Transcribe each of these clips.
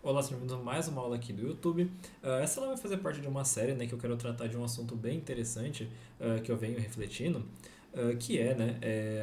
Olá, sejam bem-vindos a mais uma aula aqui do YouTube. Essa aula vai fazer parte de uma série, né, que eu quero tratar de um assunto bem interessante que eu venho refletindo, que é, né,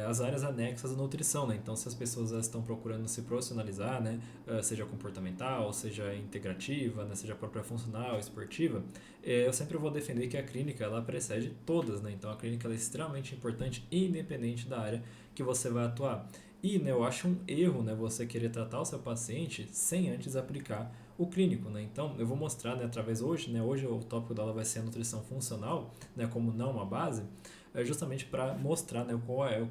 as áreas anexas da nutrição, né? Então, se as pessoas estão procurando se profissionalizar, né, seja comportamental, seja integrativa, né, seja própria funcional, esportiva, eu sempre vou defender que a clínica ela precede todas, né? Então, a clínica ela é extremamente importante, independente da área que você vai atuar. E né, eu acho um erro né, você querer tratar o seu paciente sem antes aplicar o clínico. Né? Então, eu vou mostrar né, através hoje, né, hoje o tópico dela vai ser a nutrição funcional, né, como não uma base, justamente para mostrar né,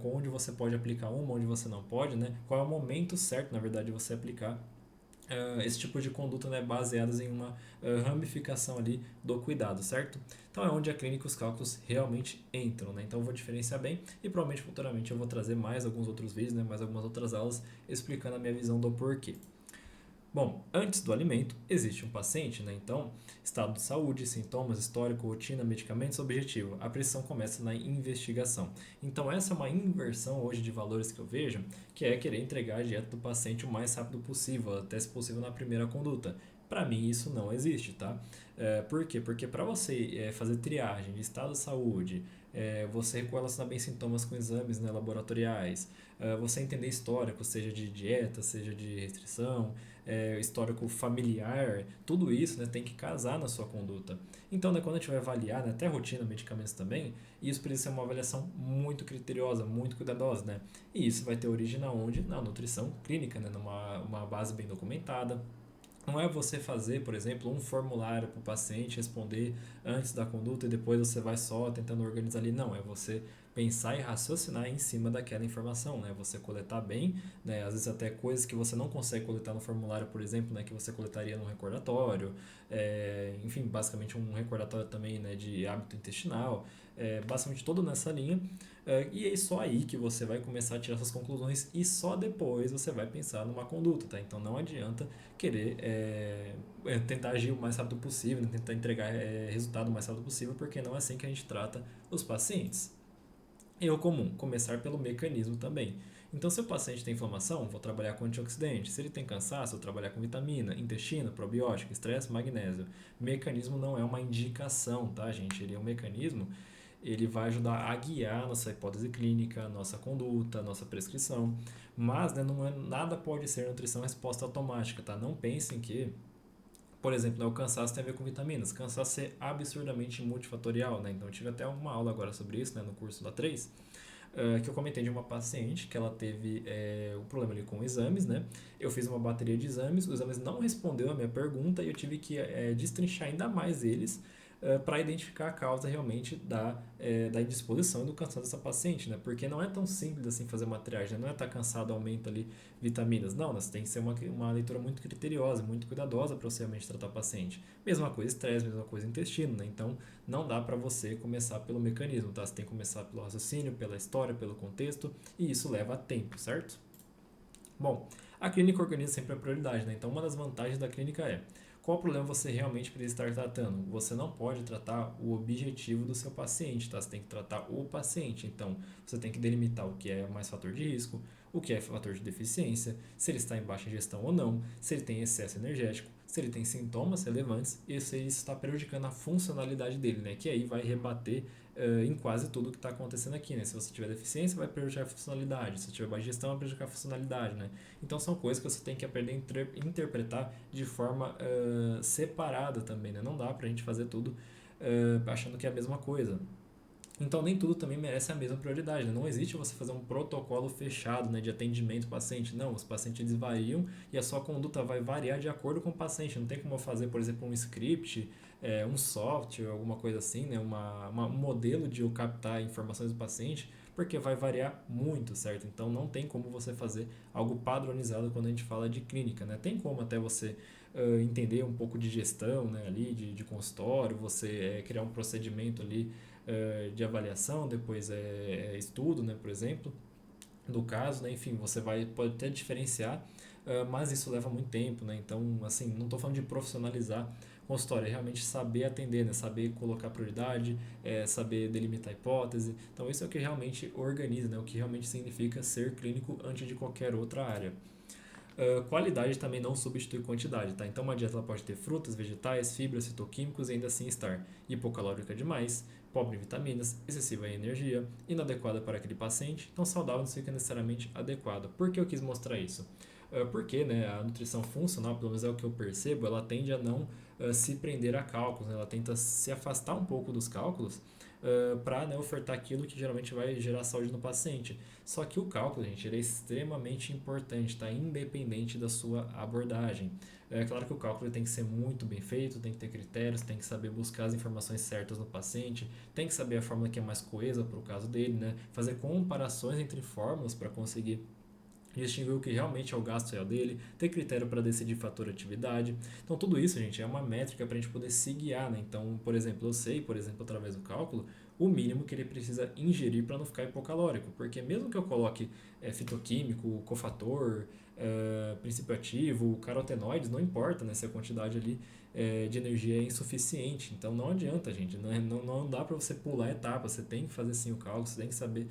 onde você pode aplicar uma, onde você não pode, né, qual é o momento certo, na verdade, de você aplicar esse tipo de conduta né, baseadas em uma ramificação ali do cuidado, certo? Então é onde a clínica e os cálculos realmente entram, né? Então eu vou diferenciar bem e provavelmente futuramente eu vou trazer mais alguns outros vídeos, né, mais algumas outras aulas explicando a minha visão do porquê. Bom, antes do alimento, existe um paciente, né? Então, estado de saúde, sintomas, histórico, rotina, medicamentos, objetivo. A pressão começa na investigação. Então, essa é uma inversão hoje de valores que eu vejo, que é querer entregar a dieta do paciente o mais rápido possível, até se possível na primeira conduta. Para mim, isso não existe, tá? Por quê? Porque para você fazer triagem de estado de saúde, você correlacionar bem sintomas com exames né, laboratoriais, você entender histórico, seja de dieta, seja de restrição, histórico familiar, tudo isso né, tem que casar na sua conduta. Então, né, quando a gente vai avaliar, né, até rotina, medicamentos também, isso precisa ser uma avaliação muito criteriosa, muito cuidadosa, né? E isso vai ter origem na onde? Na nutrição clínica, né, numa uma base bem documentada, não é você fazer, por exemplo, um formulário para o paciente responder antes da conduta e depois você vai só tentando organizar ali. Não, é você pensar e raciocinar em cima daquela informação, né? Você coletar bem, né? Às vezes até coisas que você não consegue coletar no formulário, por exemplo, né? Que você coletaria no recordatório. Enfim, basicamente um recordatório também, né? De hábito intestinal. Basicamente todo nessa linha. E é só aí que você vai começar a tirar suas conclusões e só depois você vai pensar numa conduta, tá? Então não adianta querer tentar agir o mais rápido possível, né? Tentar entregar resultado o mais rápido possível, porque não é assim que a gente trata os pacientes. Erro comum, começar pelo mecanismo também. Então, se o paciente tem inflamação, vou trabalhar com antioxidante. Se ele tem cansaço, vou trabalhar com vitamina, intestino, probiótico, estresse, magnésio. Mecanismo não é uma indicação, tá, gente? Ele é um mecanismo, ele vai ajudar a guiar a nossa hipótese clínica, a nossa conduta, a nossa prescrição. Mas, né, não é, nada pode ser nutrição resposta automática, tá? Não pensem que por exemplo, né, o cansaço tem a ver com vitaminas. Cansaço é absurdamente multifatorial, né? Então, eu tive até uma aula agora sobre isso, né, no curso da 3, que eu comentei de uma paciente que ela teve um problema ali com exames, né? Eu fiz uma bateria de exames, os exames não respondeu a minha pergunta e eu tive que destrinchar ainda mais eles para identificar a causa realmente da indisposição e do cansaço dessa paciente, né? Porque não é tão simples assim fazer uma triagem, né? Não é estar cansado, aumenta ali vitaminas. Não, né? Você tem que ser uma leitura muito criteriosa, muito cuidadosa para você realmente tratar o paciente. Mesma coisa estresse, mesma coisa intestino, né? Então, não dá para você começar pelo mecanismo, tá? Você tem que começar pelo raciocínio, pela história, pelo contexto, e isso leva tempo, certo? Bom, a clínica organiza sempre a prioridade, né? Então, uma das vantagens da clínica é qual problema você realmente precisa estar tratando. Você não pode tratar o objetivo do seu paciente, tá? Você tem que tratar o paciente. Então, você tem que delimitar o que é mais fator de risco, o que é fator de deficiência, se ele está em baixa ingestão ou não, se ele tem excesso energético, se ele tem sintomas relevantes e se isso está prejudicando a funcionalidade dele, né? Que aí vai rebater em quase tudo que está acontecendo aqui, né? Se você tiver deficiência, vai prejudicar a funcionalidade. Se tiver baixa gestão, vai prejudicar a funcionalidade, né? Então são coisas que você tem que aprender a interpretar de forma separada também, né? Não dá pra gente fazer tudo achando que é a mesma coisa. Então, nem tudo também merece a mesma prioridade, né? Não existe você fazer um protocolo fechado, né, de atendimento ao paciente. Não, os pacientes eles variam e a sua conduta vai variar de acordo com o paciente. Não tem como eu fazer, por exemplo, um script, um software, alguma coisa assim, né, um modelo de eu captar informações do paciente, porque vai variar muito, certo? Então, não tem como você fazer algo padronizado quando a gente fala de clínica, né? Tem como até você entender um pouco de gestão, né, ali, de consultório, você criar um procedimento ali de avaliação, depois estudo, né, por exemplo, do caso, né, enfim, você pode até diferenciar, mas isso leva muito tempo, né, então, assim, não estou falando de profissionalizar consultório, é realmente saber atender, né, saber colocar prioridade, saber delimitar a hipótese, então isso é o que realmente organiza, né, o que realmente significa ser clínico antes de qualquer outra área. Qualidade também não substitui quantidade, tá? Então uma dieta ela pode ter frutas, vegetais, fibras, fitoquímicos e ainda assim estar hipocalórica demais, pobre em vitaminas, excessiva em energia, inadequada para aquele paciente, então saudável não significa necessariamente adequada. Por que eu quis mostrar isso? Porque, né, a nutrição funcional, pelo menos é o que eu percebo, ela tende a não se prender a cálculos, né? Ela tenta se afastar um pouco dos cálculos para, né, ofertar aquilo que geralmente vai gerar saúde no paciente. Só que o cálculo, gente, ele é extremamente importante, tá? Independente da sua abordagem. É claro que o cálculo tem que ser muito bem feito, tem que ter critérios, tem que saber buscar as informações certas no paciente, tem que saber a fórmula que é mais coesa para o caso dele, né? Fazer comparações entre fórmulas para conseguir distinguir o que realmente é o gasto real dele, ter critério para decidir fator atividade. Então, tudo isso, gente, é uma métrica para a gente poder se guiar, né? Então, por exemplo, eu sei, por exemplo, através do cálculo, o mínimo que ele precisa ingerir para não ficar hipocalórico, porque mesmo que eu coloque fitoquímico, cofator, princípio ativo, carotenoides, não importa, né, se a quantidade ali de energia é insuficiente. Então, não adianta, gente, não dá para você pular etapas, você tem que fazer sim o cálculo, você tem que saber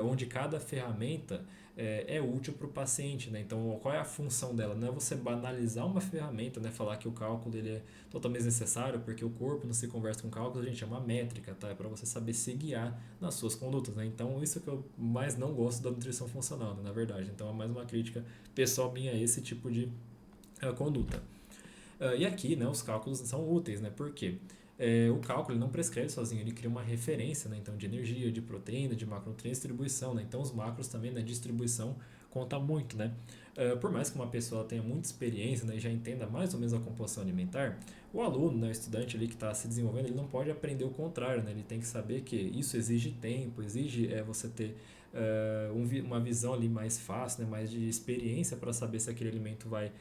onde cada ferramenta é útil para o paciente, né? Então, qual é a função dela? Não é você banalizar uma ferramenta, né? Falar que o cálculo ele é totalmente necessário porque o corpo não se conversa com cálculo, gente, é uma métrica, tá? É para você saber se guiar nas suas condutas, né? Então, isso que eu mais não gosto da nutrição funcional, né? Na verdade. Então, é mais uma crítica pessoal minha a esse tipo de conduta. E aqui, né, os cálculos são úteis, né? Por quê? O cálculo ele não prescreve sozinho, ele cria uma referência, né? Então, de energia, de proteína, de macronutrientes, distribuição, né? Então, os macros também, né, distribuição conta muito, né? Por mais que uma pessoa tenha muita experiência, né, e já entenda mais ou menos a composição alimentar, o aluno, né, o estudante ali que está se desenvolvendo, ele não pode aprender o contrário, né? Ele tem que saber que isso exige tempo, exige você ter uma visão ali mais fácil, né, mais de experiência para saber se aquele alimento vai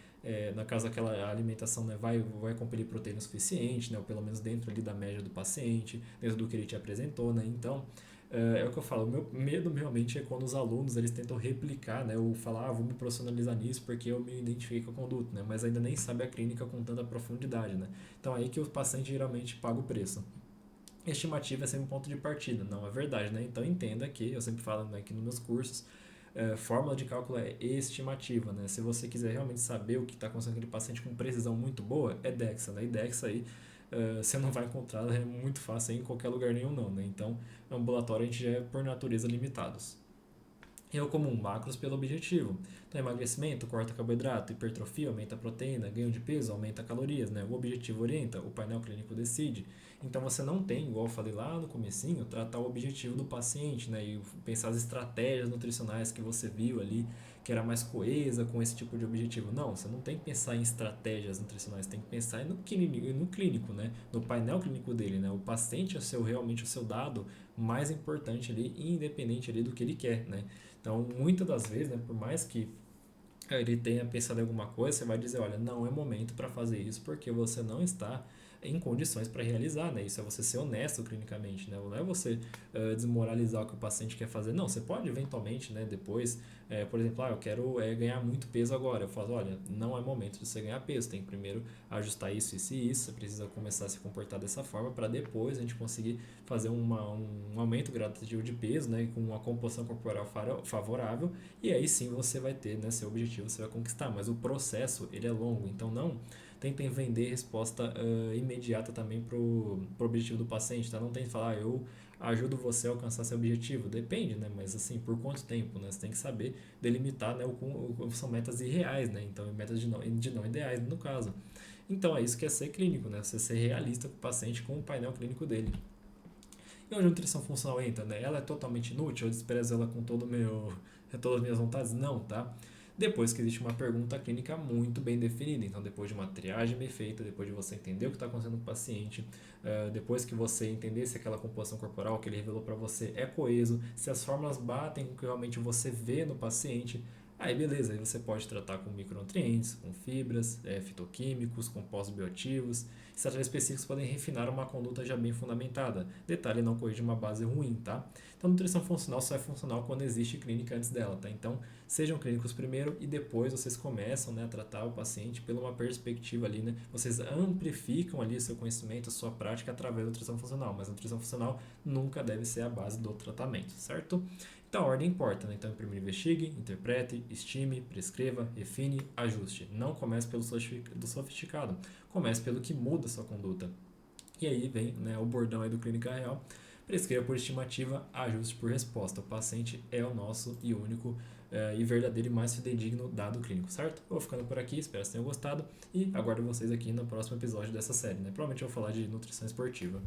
no caso aquela alimentação, né, vai compelir proteína suficiente, né, ou pelo menos dentro ali da média do paciente, dentro do que ele te apresentou, né, então o que eu falo, o meu medo realmente é quando os alunos eles tentam replicar, né, ou falar, vou me profissionalizar nisso porque eu me identifiquei com a conduta, né, mas ainda nem sabe a clínica com tanta profundidade, né, então aí que o paciente geralmente paga o preço. Estimativa é sempre um ponto de partida, não é verdade, né? Então entenda que, eu sempre falo, né, aqui nos meus cursos, fórmula de cálculo é estimativa, né? Se você quiser realmente saber o que está acontecendo com aquele paciente com precisão muito boa, é DEXA, né? E DEXA aí você não vai encontrar, é muito fácil em qualquer lugar nenhum não, né? Então, ambulatório a gente já é por natureza limitados. E é o comum, macros pelo objetivo. Então, emagrecimento, corta carboidrato, hipertrofia, aumenta a proteína, ganho de peso, aumenta calorias, né? O objetivo orienta, o painel clínico decide. Então, você não tem, igual eu falei lá no comecinho, tratar o objetivo do paciente, né? E pensar as estratégias nutricionais que você viu ali, que era mais coesa com esse tipo de objetivo. Não, você não tem que pensar em estratégias nutricionais, tem que pensar no clínico, né? No painel clínico dele, né? O paciente é realmente o seu dado mais importante ali, independente ali do que ele quer, né? Então, muitas das vezes, né, por mais que ele tenha pensado em alguma coisa, você vai dizer, olha, não é momento para fazer isso porque você não está em condições para realizar, né? Isso é você ser honesto clinicamente, né? Não é você desmoralizar o que o paciente quer fazer. Não, você pode eventualmente, né, depois, por exemplo, eu quero ganhar muito peso agora. Eu falo, olha, não é momento de você ganhar peso, tem que primeiro ajustar isso, isso e isso, você precisa começar a se comportar dessa forma para depois a gente conseguir fazer um aumento gradativo de peso, né, com uma composição corporal favorável, e aí sim você vai ter, né, seu objetivo, você vai conquistar, mas o processo ele é longo, então não tentem vender resposta imediata também pro objetivo do paciente, tá? Não tem que falar, eu ajudo você a alcançar seu objetivo, depende, né, mas assim, por quanto tempo, né, você tem que saber delimitar, né, são metas irreais, né, então metas de não ideais no caso. Então é isso que é ser clínico, né, você ser realista com o paciente com o painel clínico dele. E onde a nutrição funcional entra, né? Ela é totalmente inútil, eu desprezo ela com todas as minhas vontades? Não, tá? Depois que existe uma pergunta clínica muito bem definida. Então, depois de uma triagem bem feita, depois de você entender o que está acontecendo com o paciente, depois que você entender se aquela composição corporal que ele revelou para você é coeso, se as fórmulas batem com o que realmente você vê no paciente, aí beleza, aí você pode tratar com micronutrientes, com fibras, fitoquímicos, compostos bioativos. Estratégias específicas podem refinar uma conduta já bem fundamentada. Detalhe, não corrige uma base ruim, tá? Então, nutrição funcional só é funcional quando existe clínica antes dela, tá? Então, sejam clínicos primeiro e depois vocês começam, né, a tratar o paciente pela uma perspectiva ali, né, vocês amplificam ali o seu conhecimento, a sua prática através da nutrição funcional, mas a nutrição funcional nunca deve ser a base do tratamento, certo? Então a ordem importa, né? Então primeiro investigue, interprete, estime, prescreva, refine, ajuste. Não comece pelo do sofisticado, comece pelo que muda a sua conduta. E aí vem, né, o bordão aí do Clínica Real: prescreva por estimativa, ajuste por resposta. O paciente é o nosso e único e verdadeiro e mais fidedigno dado clínico, certo? Vou ficando por aqui, espero que tenham gostado e aguardo vocês aqui no próximo episódio dessa série, né? Provavelmente eu vou falar de nutrição esportiva.